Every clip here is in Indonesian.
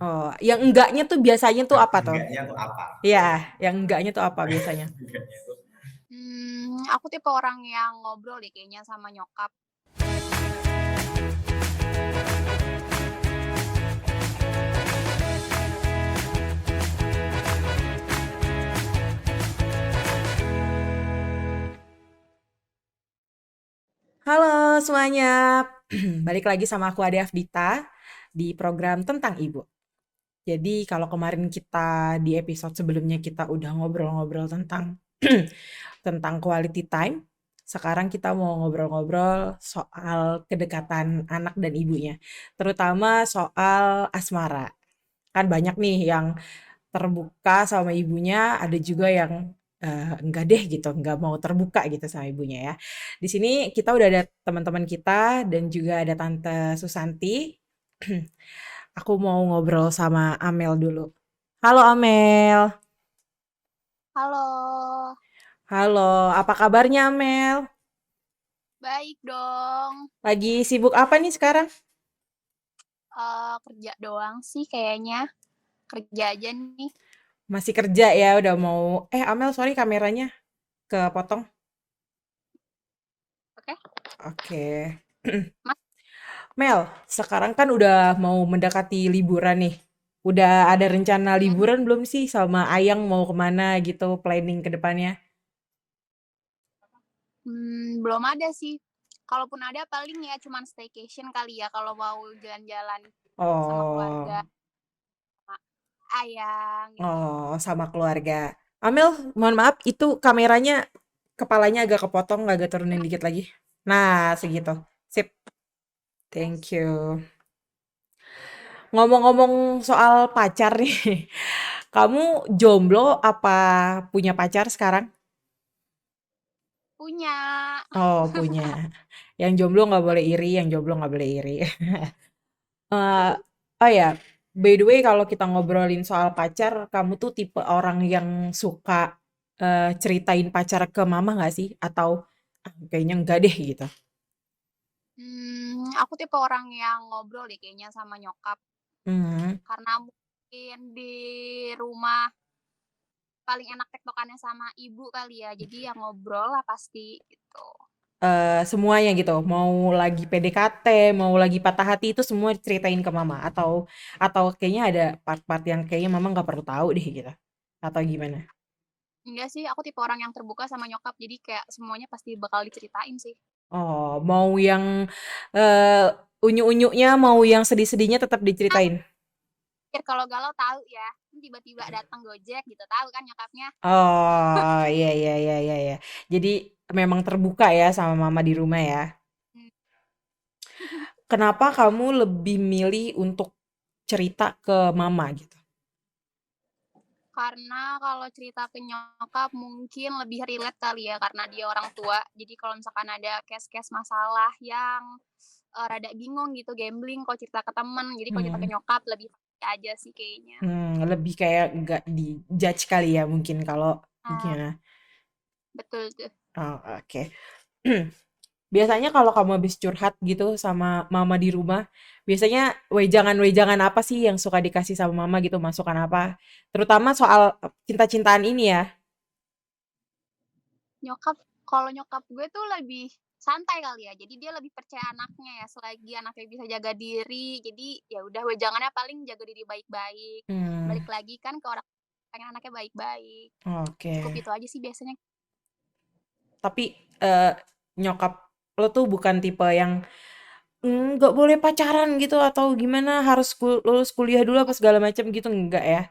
Oh, yang enggaknya tuh biasanya tuh apa tuh? Enggaknya tuh apa? Iya, yang enggaknya tuh apa biasanya? Enggaknya tuh Aku tipe orang yang ngobrol deh kayaknya sama nyokap. Halo semuanya, balik lagi sama aku Ade Afdita di program Tentang Ibu. Jadi kalau kemarin kita di episode sebelumnya kita udah ngobrol-ngobrol tentang tentang quality time, sekarang kita mau ngobrol-ngobrol soal kedekatan anak dan ibunya, terutama soal asmara. Kan banyak nih yang terbuka sama ibunya, ada juga yang enggak deh gitu, enggak mau terbuka gitu sama ibunya ya. Di sini kita udah ada teman-teman kita dan juga ada Tante Susanti. Aku mau ngobrol sama Amel dulu. Halo Amel. Halo, Halo, apa kabarnya Amel? baik dong. Lagi sibuk apa nih sekarang? Kerja doang sih kayaknya, kerja aja nih. Masih kerja ya, udah mau Amel, sorry kameranya kepotong. Oke, Oke. Mas. Mel, sekarang kan udah mau mendekati liburan nih. Udah ada rencana Mhm. liburan belum sih sama Ayang mau kemana gitu, planning ke depannya? Belum ada sih. Kalaupun ada paling ya cuman staycation kali ya kalau mau jalan-jalan sama Oh, keluarga, sama ayang gitu. oh sama keluarga. Amel, mohon maaf, itu kameranya kepalanya agak kepotong, agak turunin dikit lagi. Nah, segitu. Sip, thank Yes. you. Ngomong-ngomong soal pacar nih, kamu jomblo apa punya pacar sekarang? Punya. Oh, punya. Yang jomblo nggak boleh iri, yang jomblo nggak boleh iri. Eh, oh ya, by the way kalau kita ngobrolin soal pacar, kamu tuh tipe orang yang suka ceritain pacar ke mama nggak sih? Atau kayaknya enggak deh gitu. Aku tipe orang yang ngobrol deh kayaknya sama nyokap, Hmm. karena mungkin di rumah paling enak tektokannya sama ibu kali ya, jadi ya ngobrol lah pasti gitu. Semuanya gitu, mau lagi PDKT, mau lagi patah hati itu semua ceritain ke mama atau kayaknya ada part-part yang kayaknya mama nggak perlu tahu deh gitu. Atau gimana? Enggak sih, aku tipe orang yang terbuka sama nyokap, jadi kayak semuanya pasti bakal diceritain sih. Oh, mau yang eh unyu-unyunya, mau yang sedih-sedihnya tetap Ah, diceritain. pikir kalau galau tahu ya, tiba-tiba datang Gojek gitu, tahu kan nyokapnya. Oh, iya iya iya iya iya. Jadi memang terbuka ya sama mama di rumah ya. Hmm, Kenapa kamu lebih milih untuk cerita ke mama gitu? Karena kalau cerita ke nyokap mungkin lebih relate kali ya, karena dia orang tua. Jadi kalau misalkan ada case-case masalah yang rada bingung gitu, gambling kalau cerita ke temen, jadi kalau cerita ke Hmm, nyokap lebih pasti aja sih kayaknya. lebih kayak nggak di-judge kali ya mungkin kalau Nah, gimana? betul tuh. Oh, oke. Biasanya kalau kamu habis curhat gitu sama mama di rumah, biasanya wejangan-wejangan apa sih yang suka dikasih sama mama gitu, masukan apa? Terutama soal cinta-cintaan ini ya. Kalau nyokap gue tuh lebih santai kali ya, jadi dia lebih percaya anaknya ya, selagi anaknya bisa jaga diri, jadi ya udah wejangannya paling jaga diri baik-baik. Hmm, Balik lagi kan ke orang pengen anaknya baik-baik. oke. Cukup itu aja sih biasanya. Tapi eh, nyokap lo tuh bukan tipe yang nggak boleh pacaran gitu atau gimana harus lulus kuliah dulu apa segala macam gitu enggak ya?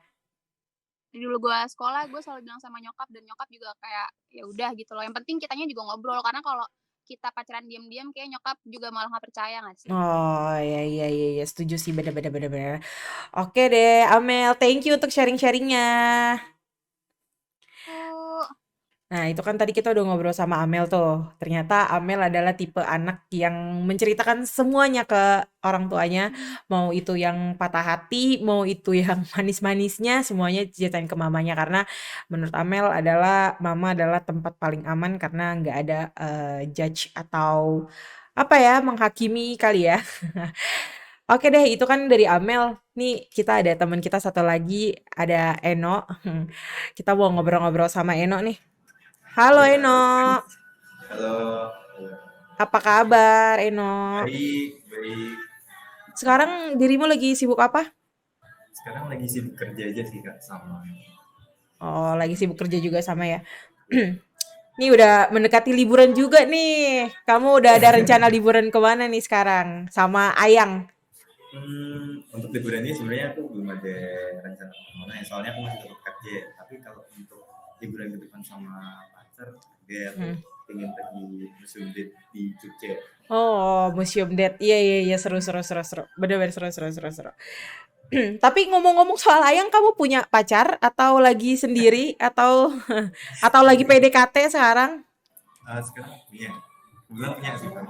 Dari dulu gue sekolah, gue selalu bilang sama nyokap dan nyokap juga kayak ya udah gitu loh. Yang penting kitanya juga ngobrol karena kalau kita pacaran diam-diam kayak nyokap juga malah nggak percaya nggak sih? Oh ya ya ya ya setuju sih bener bener bener bener. Oke deh Amel, thank you untuk sharing-sharingnya. Tuh, Nah, itu kan tadi kita udah ngobrol sama Amel tuh. Ternyata Amel adalah tipe anak yang menceritakan semuanya ke orang tuanya. hmm, Mau itu yang patah hati, mau itu yang manis-manisnya, semuanya ceritain ke mamanya. Karena menurut Amel adalah mama adalah tempat paling aman karena nggak ada judge atau apa ya, menghakimi kali ya. Oke deh, itu kan dari Amel. Nih kita ada teman kita satu lagi, ada Eno. Kita mau ngobrol-ngobrol sama Eno nih. Halo Iya, Eno, halo. apa kabar Eno? Baik, baik. Sekarang dirimu lagi sibuk apa? Sekarang lagi sibuk kerja aja sih Kak, sama. Oh, lagi sibuk kerja juga sama ya. Nih udah mendekati liburan juga nih. Kamu udah ada rencana liburan kemana nih sekarang? Sama Ayang. Untuk liburan ini sebenarnya aku belum ada rencana kemana ya, soalnya aku masih tetap kerja. Tapi kalau untuk liburan ke depan sama pacar, dia Hmm. aku pengen pergi museum di Jogja. Oh, Museum Date. Iya, iya, iya. Seru, seru, seru, seru. Bener-bener seru, seru, seru, seru. Tapi ngomong-ngomong soal Ayang, kamu punya pacar atau lagi sendiri atau atau lagi PDKT sekarang? Sekarang punya, belum punya sih Kak.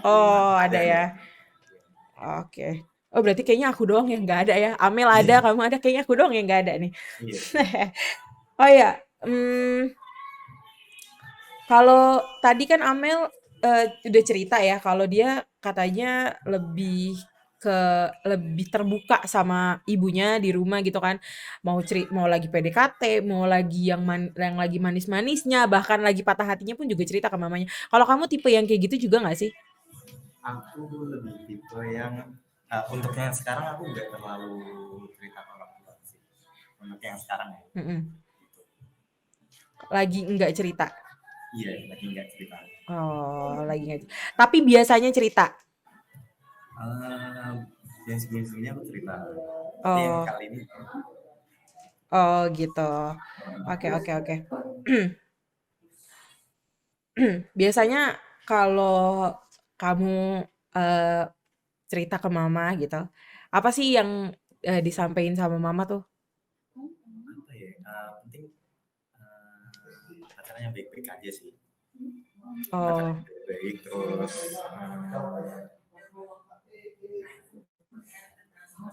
Oh, ada Ada. ya. Oke. Oh, berarti kayaknya aku doang yang nggak ada ya. Amel ada, Iya, kamu ada, kayaknya aku doang yang nggak ada nih. iya. Oh ya, kalau tadi kan Amel udah cerita ya kalau dia katanya ke lebih terbuka sama ibunya di rumah gitu kan. Mau lagi PDKT, mau lagi yang lagi manis-manisnya, bahkan lagi patah hatinya pun juga cerita ke mamanya. Kalau kamu tipe yang kayak gitu juga nggak sih? Aku lebih tipe yang untuk yang sekarang aku nggak terlalu cerita ke orang tua sih. Untuk yang sekarang ya. Mm-mm. Gitu. Lagi nggak cerita. Iya, lagi nggak cerita. Oh, lagi nggak. Tapi biasanya cerita. Eh, yang sebelum-sebelumnya aku cerita, tapi yang Oh, kali ini oh gitu. Oke, oke, oke. Biasanya kalau kamu eh, cerita ke mama gitu, apa sih yang disampaikan sama mama tuh? apa ya? Penting pacarnya yang baik-baik aja sih. Pacarnya Oh, baik-baik terus.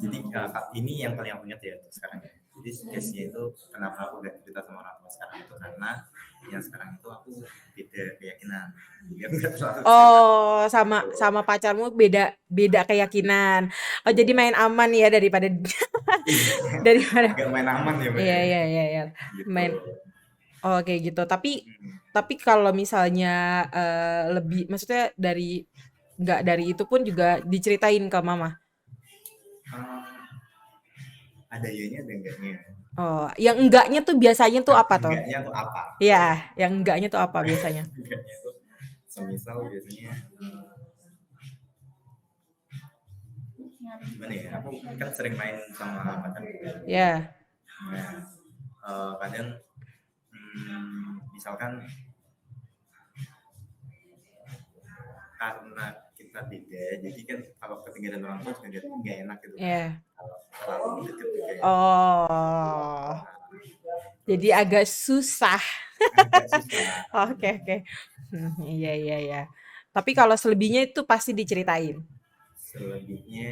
Jadi ini yang paling aku ingat ya untuk sekarang ya. Jadi case-nya itu kenapa aku gak cerita sama orang tua sekarang itu karena yang sekarang itu aku beda keyakinan. Jadi aku gak terlalu cerita. oh, sama sama pacarmu beda beda keyakinan. Oh, jadi main aman ya daripada daripada. Agak main aman ya Mbak Iya, ya. iya, iya, iya. Gitu. Main. Oh, kayak gitu. Tapi kalau misalnya lebih, maksudnya nggak dari itu pun juga diceritain ke mama. Hmm, ada ianya ada enggaknya. Oh, yang enggaknya tuh biasanya tuh apa tuh? Enggaknya tuh apa? Iya, yang enggaknya tuh apa biasanya? Enggaknya tuh semisal biasanya gimana ya, aku kan sering main sama pacar. Ya, Nah, kadang misalkan karena kita beda, jadi kan kalau ketinggalan orang tua juga nggak enak gitu kan. ya. Kalau terlalu deket juga ya. Oh, jadi Terus agak susah. agak susah. Oke, oke. Iya, iya, iya. Tapi kalau selebihnya itu pasti diceritain. Selebihnya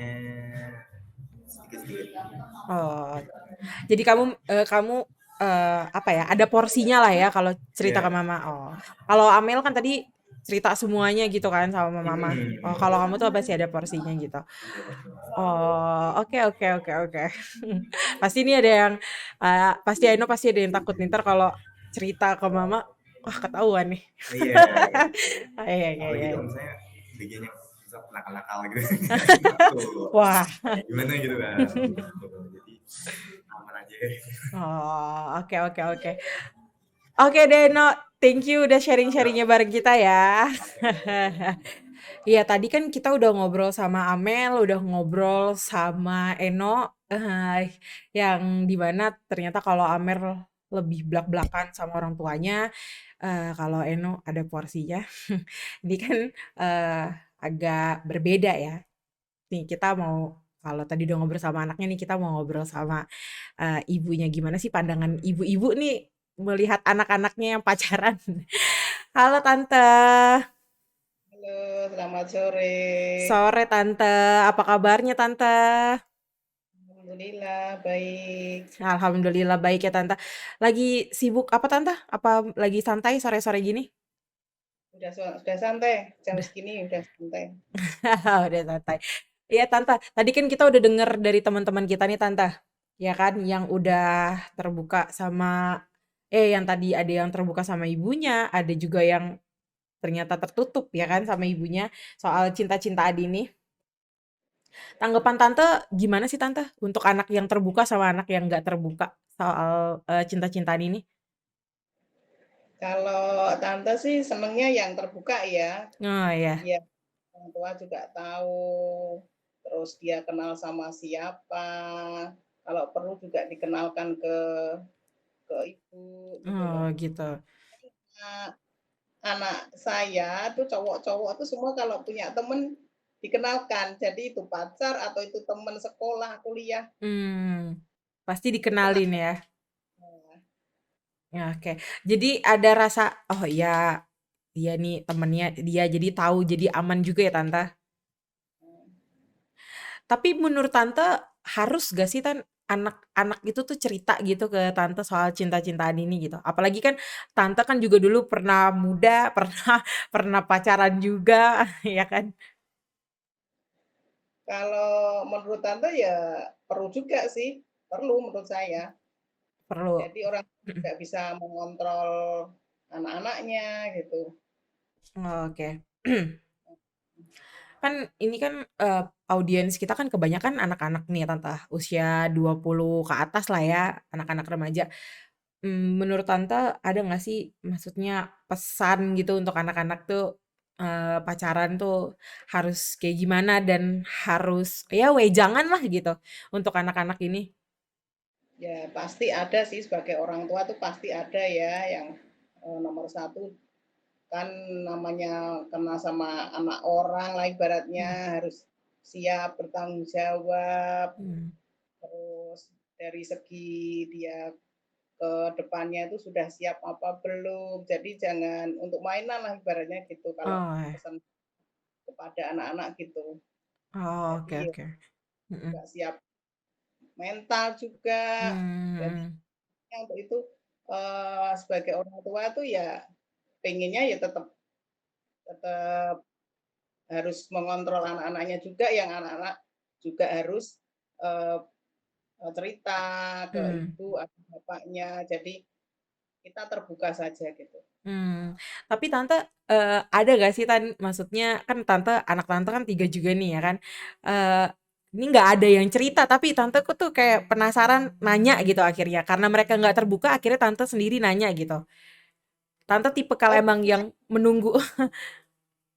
sedikit-sedikit. Oh, jadi kamu apa ya? Ada porsinya lah ya kalau cerita ke Ya. mama. Oh, kalau Amel kan tadi cerita semuanya gitu kan sama mama. Oh, kalau kamu tuh pasti ada porsinya gitu. Oh, oke, oke, oke, oke. Pasti ini ada yang pasti Aino pasti ada yang takut nih ntar kalau cerita ke mama, wah ketahuan nih. Iya. Oh, iya, iya, Apalagi iya. kalau misalnya bagiannya bisa nakal-nakal gitu. Tuh, Wah. gimana gitu kan. Jadi aman aja. Oh, oke, oke, oke. Oke deh, No. Thank you udah sharing-sharingnya bareng kita ya. Iya, tadi kan kita udah ngobrol sama Amel, udah ngobrol sama Eno, yang dimana ternyata kalau Amel lebih blak-blakan sama orang tuanya, kalau Eno ada porsinya. Ini kan eh, agak berbeda ya. Nih kita mau kalau tadi udah ngobrol sama anaknya nih kita mau ngobrol sama ibunya gimana sih pandangan ibu-ibu nih melihat anak-anaknya yang pacaran. Halo Tante. Halo, selamat sore. Sore Tante, apa kabarnya Tante? Alhamdulillah baik. Alhamdulillah baik ya Tante. Lagi sibuk apa Tante? Apa lagi santai sore-sore gini? Sudah santai, jam Udah, segini udah santai. udah santai. Iya Tante, tadi kan kita udah denger dari teman-teman kita nih Tante, ya kan, yang udah terbuka sama, yang tadi ada yang terbuka sama ibunya, ada juga yang ternyata tertutup ya kan sama ibunya soal cinta-cintaan ini. Tanggapan Tante gimana sih Tante untuk anak yang terbuka sama anak yang nggak terbuka soal cinta-cintaan ini? Kalau tante sih senengnya yang terbuka ya. Oh ya. Ya, orang tua juga tahu. Terus dia kenal sama siapa. Kalau perlu juga dikenalkan ke ibu gitu Oh loh. gitu. Nah, anak saya tuh cowok-cowok tuh semua kalau punya temen dikenalkan. Jadi itu pacar atau itu teman sekolah, kuliah, Hmm, pasti dikenal. dikenalin ya. Ya, oke. Jadi ada rasa, oh iya, dia nih temennya dia jadi tahu jadi aman juga ya Tante. Tapi menurut Tante harus gak sih anak-anak itu tuh cerita gitu ke Tante soal cinta-cintaan ini gitu. Apalagi kan Tante kan juga dulu pernah muda, pernah pernah pacaran juga, ya kan? Kalau menurut tante ya perlu juga sih, perlu menurut saya. Perlu. Jadi orang juga bisa mengontrol anak-anaknya gitu. Oke. Kan ini kan audiens kita kan kebanyakan anak-anak nih ya Tante, usia 20 ke atas lah ya, anak-anak remaja. Menurut Tante ada nggak sih maksudnya pesan gitu untuk anak-anak tuh pacaran tuh harus kayak gimana dan harus ya wejangan lah gitu untuk anak-anak ini? Ya pasti ada sih sebagai orang tua tuh pasti ada ya yang nomor satu kan namanya kenal sama anak orang lah ibaratnya Hmm. harus siap bertanggung jawab. Hmm. Terus dari segi dia ke depannya itu sudah siap apa belum. Jadi jangan untuk mainan lah ibaratnya gitu kalau Oh, pesan kepada anak-anak gitu. oh, Jadi oke ya oke. Mm-mm. nggak siap mental juga. Jadi Hmm. untuk itu sebagai orang tua tuh ya pengennya ya tetap tetap harus mengontrol anak-anaknya juga yang anak-anak juga harus eh, cerita ke Hmm. ibu atau bapaknya. Jadi kita terbuka saja gitu. Tapi Tante, ada gak sih maksudnya kan Tante anak Tante kan 3 juga nih ya kan, eee, ini nggak ada yang cerita tapi Tanteku tuh kayak penasaran nanya gitu akhirnya, karena mereka nggak terbuka akhirnya Tante sendiri nanya gitu. Tante tipe kalau Oh, emang yang menunggu.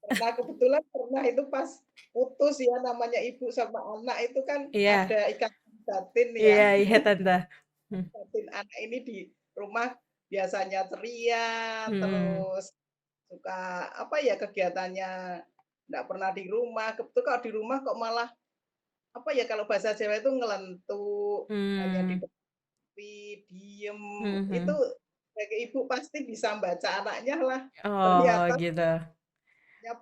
pernah kebetulan pernah itu pas putus ya namanya ibu sama anak itu kan Iya, ada ikatan batin ya. iya iya Tante. Hmm, Batin anak ini di rumah biasanya ceria, mhm, terus suka apa ya kegiatannya nggak pernah di rumah. Kebetulan kalau di rumah kok malah apa ya kalau bahasa Jawa itu ngelentuk, hanya di mmm, tepi, diem. Itu mhm. sebagai ibu pasti bisa baca anaknya lah. Oh Ternyata gitu.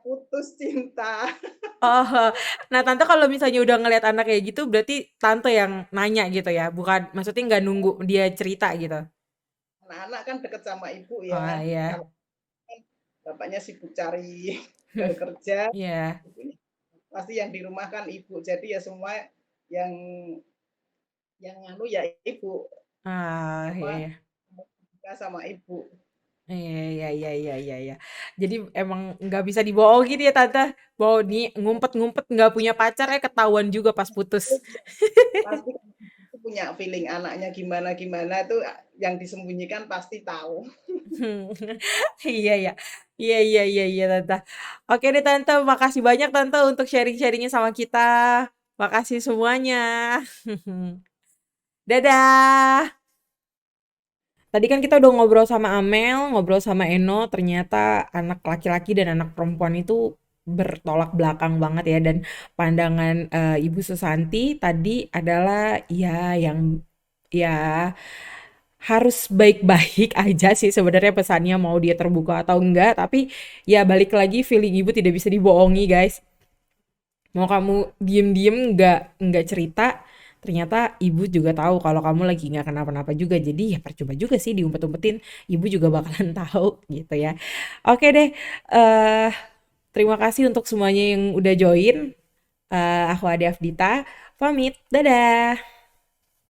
putus cinta. Oh, nah Tante kalau misalnya udah ngelihat anak kayak gitu berarti Tante yang nanya gitu ya? Bukan maksudnya nggak nunggu dia cerita gitu? Anak-anak kan deket sama ibu Oh ya. iya. Kalau kan bapaknya sibuk cari kerja, Iya. ibunya pasti yang di rumah kan ibu. Jadi ya semua yang anu ya ibu Ah, iya apa iya. sama ibu. Iya iya iya iya iya iya. Jadi emang nggak bisa dibohongin ya Tante, bahwa nih ngumpet-ngumpet nggak punya pacar ya ketahuan juga pas putus. Pasti punya feeling anaknya gimana gimana itu yang disembunyikan pasti tahu. Iya ya. Iya iya iya iya Tante. Oke deh Tante, makasih banyak Tante untuk sharing-sharingnya sama kita. Makasih semuanya. Dadah. Tadi kan kita udah ngobrol sama Amel, ngobrol sama Eno, ternyata anak laki-laki dan anak perempuan itu bertolak belakang banget ya dan pandangan Ibu Susanti tadi adalah ya yang ya harus baik-baik aja sih sebenarnya pesannya mau dia terbuka atau enggak, tapi ya balik lagi feeling Ibu tidak bisa dibohongi, guys. Mau kamu diem-diem nggak cerita, ternyata ibu juga tahu kalau kamu lagi nggak kenapa-napa juga. Jadi ya percuma juga sih diumpet-umpetin, ibu juga bakalan tahu gitu ya. Oke deh, terima kasih untuk semuanya yang udah join. Aku Ade Afdita, pamit, dadah.